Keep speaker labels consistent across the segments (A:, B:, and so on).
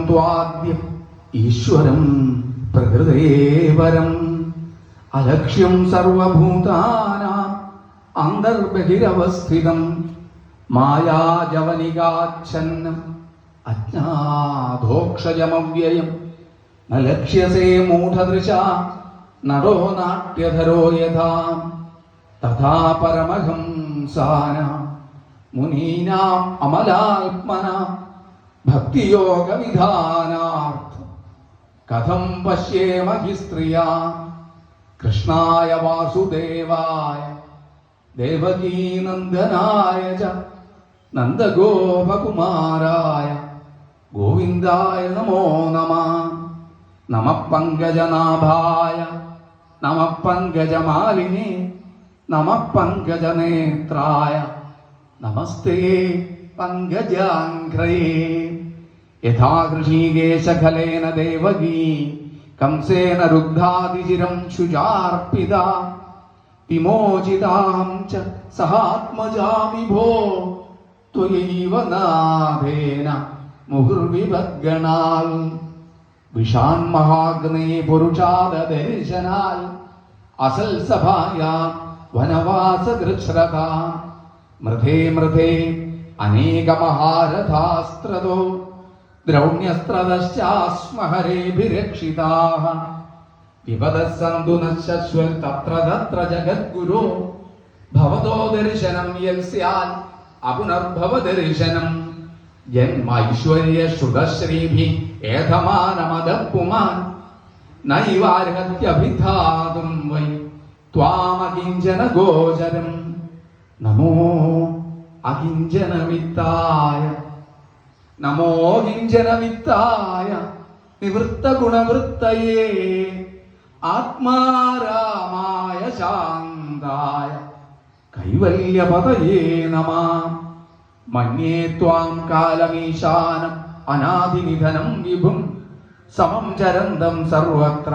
A: ത്വാദ്യം ഈശ്വരം പ്രകൃതേവരം അലക്ഷ്യം സർവഭൂതാനാം അന്തർബഹിരവസ്ഥിതം മായാജവനികാച്ഛന്നം അജ്ഞാതോക്ഷയമവ്യയം ന ലക്ഷ്യസേ മൂഢദൃശാ നടോ നാട്യധരോ യഥാ തഥാ പരമഹംസാനാം മുനീനാം അമലാത്മനാം ഭക്തിയോഗവിധാനാർത്ഥം കഥം പശ്യേമ ഹി സ്ത്രിയാ കൃഷ്ണായ വാസുദേവായ ദേവകീനന്ദനായ ച നന്ദഗോപകുമാരായ ഗോവിന്ദായ നമോ നമഃ. നമഃ പങ്കജനാഭായ നമഃ പങ്കജമാലിനേ നമഃ പങ്കജനേത്രായ നമസ്തേ പങ്കജാംഘ്രയേ. യഥാ ഋഷീകേശഖലേന ദേവകീ കംസേന രുദ്ധാതിചിരം ശുചാർപ്പിത വിമോചിതാം ച സഹാത്മജാമി ഭോ ത്വയൈവ നാഥേന മുഹുർവിഭദ്ഗണാൽ. വിഷാൻ മഹാഗ്നേ പുരുഷാദർശനാൽ അസൽ സഭായാ വനവാസകൃച്ഛ്രത മൃധേ മൃധേ അനേകമഹാരഥാസ്ത്രതോ ദ്രൗണ്യസ്ത്രതശ്ചാസ്മഹരേഭിരക്ഷിതാഃ വിപദഃ സന്തു നശ്വൽ തത്ര തത്ര ജഗദ്ഗുരോ ഭവതോ ദർശനം യൽ സ്യാൽ അപുനർഭവ ദർശനം. ജന്മൈശ്വര്യ ശ്രുതശ്രീഭി ഏധമാനമദഃപുമാൻ നൈവാർഹത്യഭിധാതും വൈ ത്വാമകിഞ്ചന ഗോചരം. നമോ അകിഞ്ചനവിത്തായ നമോ കിഞ്ചനവിത്തായ നിവൃത്തഗുണവൃത്തയേ ആത്മാരാമായ ശാന്തായ കൈവല്യപതയേ നമഃ. മന്യേ ത്വാം കാലമീശാനം അനാദിനിധനം വിഭും സമം ചരന്തം സർവത്ര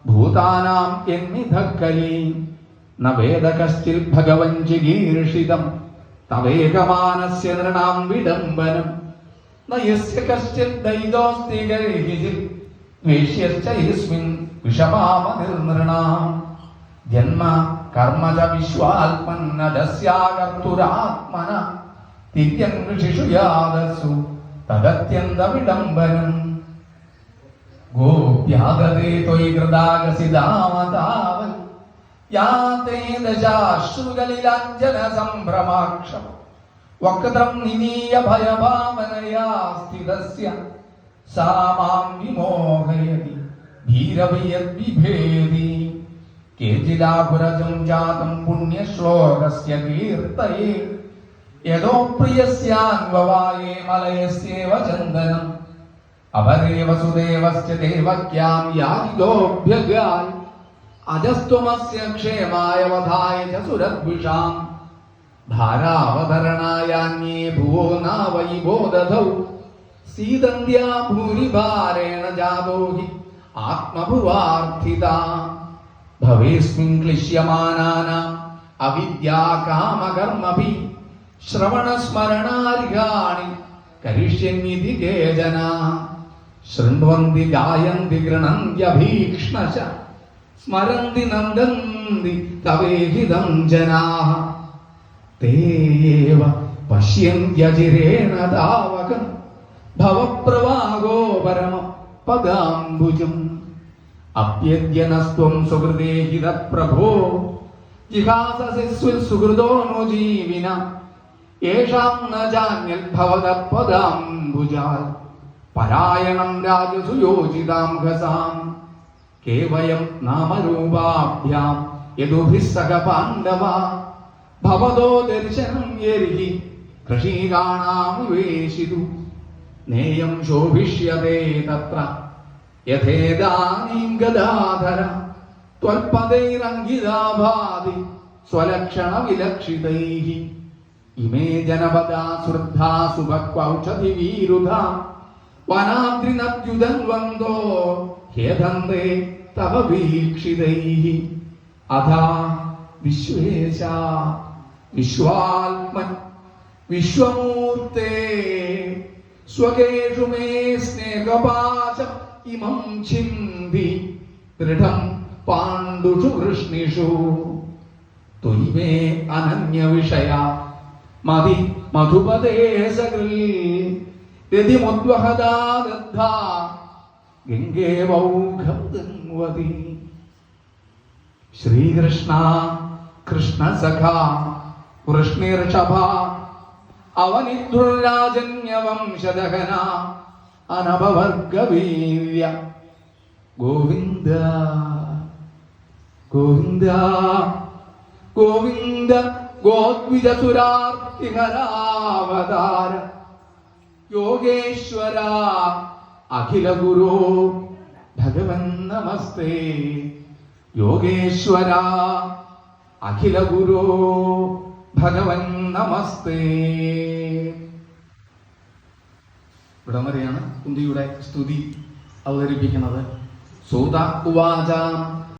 A: ഭൂതാനാം യന്മിധക്കലി. ന വേദ കശ്ചിൽ ഭഗവൻ ചികീർഷിതം തവേകമാനസ്യ നൃണാം വിഡംബനം. ന യസ്യ കശ്ചിൽ ദൈതോസ്തി ഗർഹിജിൽ വേശ്യശ്ച യസ്മിൻ വിഷമാമ നിർനൃണാം. ജന്മ കർമ്മ ച വിശ്വാത്മന്നജസ്യാകർത്തുരാത്മന തിര്യൻ ഋഷിഷു യാദസ്സു തദത്യന്ത വിഡംബനം. ഗോപ്യാദതേ ത്വയി കൃതാഗസിതാമതാവൻ യാതേ ദശാശ്രുകലിലാഞ്ജന സംഭ്രമാക്ഷം വക്രം നിനീയ ഭയഭാവനയാ സ്ഥിതസ്യ സാ മാം വിമോഹയതി ഭീരവയദ്വിഭേദി. കേചിലാപുരജം ജാതം പുണ്യശ്ലോകസ്യ കീർത്തയേ യദോ പ്രിയസ്യാൻവവായേ മലയസ്യേവ ചന്ദനം. അപരേ വസുദേവസ്യ ദേവക്യാം യാജിദോഭ്യഗാൽ അജസ്ത്വമസ്യ ക്ഷേമായ വധായ ച സുരദ്വിഷാം. ധാരാവതരണായാന്യേ ഭുവോ നാവൈ ബോധധൗ സീതന്ത്യാ ഭൂരിഭാരേണ ജാതോ ഹി ആത്മഭുവാർത്ഥിതാ. ഭവേസ്മിൻ ക്ലിശ്യമാനാനാം അവിദ്യാ കാമകർമ്മഭി ശ്രവണസ്മരണാർഹാണി കരിഷ്യന്നിധി കേചന. ശൃണ്വന്തി ഗായന്തി ഗൃണന്ത്യഭീക്ഷ്ണശ സ്മരന്തി നന്ദന്തി തവേഹിതം ജനാഃ. തേവ പശ്യന്ത്യചിരേണ താവകം ഭവപ്രവാഹോ പരമ പദാംബുജം. അപ്യദ്യനസ്ത്വം സുഹൃദേ ഹിത പ്രഭോ ജിഹാസസി സുഹൃദോനുജീവിന യേഷാം ന ജാന്യൽ ഭവത പദാംബുജാൽ. പരായണം രാജസുയോജിതാം ഘസാം കേവയം നാമരൂപാഭ്യാം യദുഭിഃ സഹ പാണ്ഡവ. ഭവതോ ദർശനം യർഹി കൃഷീകാണാമുവേശിതു നേയം ശോഭിഷ്യതേ തത്ര യഥേദാനീം ഗദാധര. ത്വൽപദൈരംഗിതാ ഭാതി സ്വലക്ഷണ വിലക്ഷിതൈഃ. ഇമേ ജനപദാ ശ്രദ്ധാ സുഭക്വൗഷധി വീരുധാ വനാദ്രിനദ്യുതന്വന്തോ ഹേതന്തേ തവ വീക്ഷിതൈഃ. അഥാ വിശ്വേശ വിശ്വാത്മൻ വിശ്വമൂർത്തേ സ്വകേഷു മേ സ്നേഹപാശം ഇമം ചിന്തി ദൃഢം പാണ്ഡുഷു വൃഷ്ണിഷു ത്വയി മേ അനന്യ വിഷയ മതി മധുപദേ സകൃൽ രതിമുദ്വഹദാ ദഗ്ധാ ഗംഗേ വൗഘം ഗംവതി. ശ്രീകൃഷ്ണ കൃഷ്ണ സഖ വൃഷ്ണിർഷഭ അവനിധുരാജന്യവംശദഹന അനപവർഗവീര്യ ഗോവിന്ദ ഗോവിന്ദ ഗോവിന്ദ ഗോദ്വിജസുരാർത്തിഹരാവതാര യോഗേശ്വര അഖില ഗുരു ഭഗവൻ നമസ്തേ. യോഗേശ്വര അഖില ഗുരു ഭഗവൻ നമസ്തേ. ഇവിടം വരെയാണ് കുന്തിയുടെ സ്തുതി അവതരിപ്പിക്കുന്നത്. സൂത ഉവാച